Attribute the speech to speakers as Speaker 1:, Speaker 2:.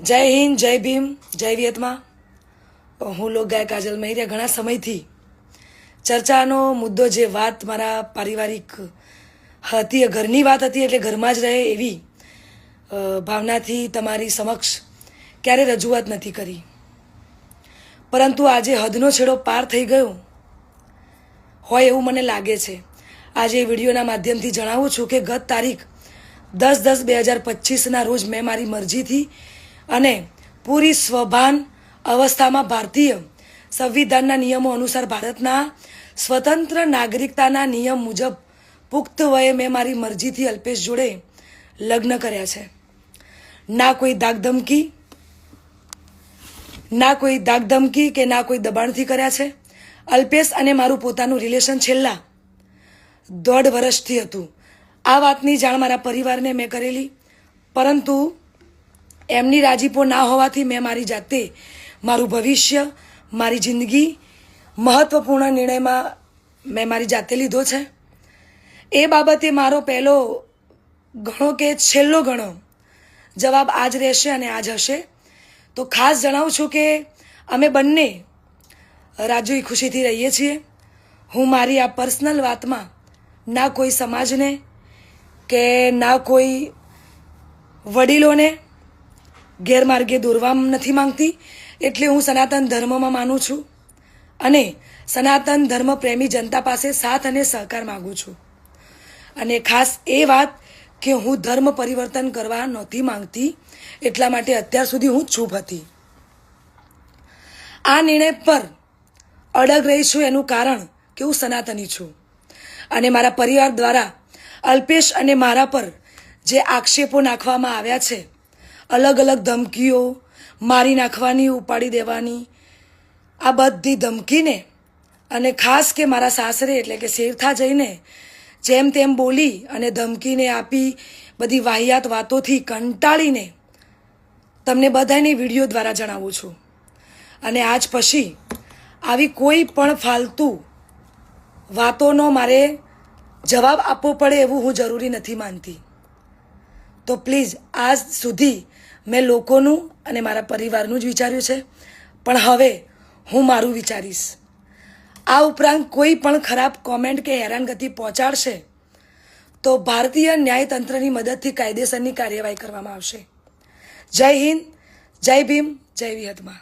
Speaker 1: જય હિન્દ, જય ભીમ, જય વિયતમાં. હું લોક ગાયક કાજલ મહેરિયા ઘણા સમયથી ચર્ચાનો મુદ્દો જે વાત મારા પારિવારિક હતી, ઘરની વાત હતી, એટલે ઘરમાં જ રહે એવી ભાવનાથી તમારી સમક્ષ ક્યારે રજૂઆત નથી કરી. પરંતુ આજે હદનો છેડો પાર થઈ ગયો હોય એવું મને લાગે છે. આજે વિડીયોના માધ્યમથી જણાવું છું કે ગત તારીખ 10/10/2025ના રોજ મેં મારી મરજીથી અને પૂરી સ્વભાન અવસ્થામાં ભારતીય સંવિધાનના નિયમો અનુસાર ભારતના સ્વતંત્ર નાગરિકતાના નિયમ મુજબ પુખ્ત વયે મેં મારી મરજીથી અલ્પેશ જોડે લગ્ન કર્યા છે. ના કોઈ ધાકધમકી કે ના કોઈ દબાણથી કર્યા છે. અલ્પેશ અને મારું પોતાનું રિલેશન છેલ્લા 1.5 વર્ષથી હતું. આ વાતની જાણ મારા પરિવારને મેં કરેલી, પરંતુ એમની રાજીપો ના હોવાથી મેં મારી જાતે મારું ભવિષ્ય, મારી જિંદગી મહત્ત્વપૂર્ણ નિર્ણયમાં મેં મારી જાતે લીધો છે. એ બાબતે મારો પહેલો ઘણો કે છેલ્લો ઘણો જવાબ આજ રહેશે અને આજ હશે. તો ખાસ જણાવું છું કે અમે બંને રાજી ખુશીથી રહીએ છીએ. હું મારી આ પર્સનલ વાતમાં ના કોઈ સમાજને કે ના કોઈ વડીલોને ગેરમાર્ગે દોરવા નથી માંગતી. એટલે હું સનાતન ધર્મમાં માનું છું અને સનાતન ધર્મ પ્રેમી જનતા પાસે સાથ અને સહકાર માગું છું. અને ખાસ એ વાત કે હું ધર્મ પરિવર્તન કરવા નહોતી માંગતી, એટલા માટે અત્યાર સુધી હું ચૂપ હતી. આ નિર્ણય પર અડગ રહી છું એનું કારણ કે હું સનાતની છું અને મારા પરિવાર દ્વારા અલ્પેશ અને મારા પર જે આક્ષેપો નાખવામાં આવ્યા છે, અલગ અલગ ધમકીઓ, મારી નાખવાની, ઉપાડી દેવાની, આ બધી ધમકીને અને ખાસ કે મારા સાસરે એટલે કે શેરથા જઈને જેમ તેમ બોલી અને ધમકીને આપી બધી વાહિયાત વાતોથી કંટાળીને તમને બધાની વિડીયો દ્વારા જણાવું છું. અને આજ પછી આવી કોઈ પણ ફાલતુ વાતોનો મારે જવાબ આપવો પડે એવું હું જરૂરી નથી માનતી. તો પ્લીઝ આજ સુધી મેં લોકોનું અને મારા પરિવારનું જ વિચાર્યું છે, પણ હવે હું મારું વિચારીશ. આ ઉપરાંત કોઈ પણ ખરાબ કોમેન્ટ કે હેરાનગતિ પહોંચાડશે તો ભારતીય ન્યાયતંત્રની મદદથી કાયદેસરની કાર્યવાહી કરવામાં આવશે. જય હિન્દ, જય ભીમ, જય વિયતમાં.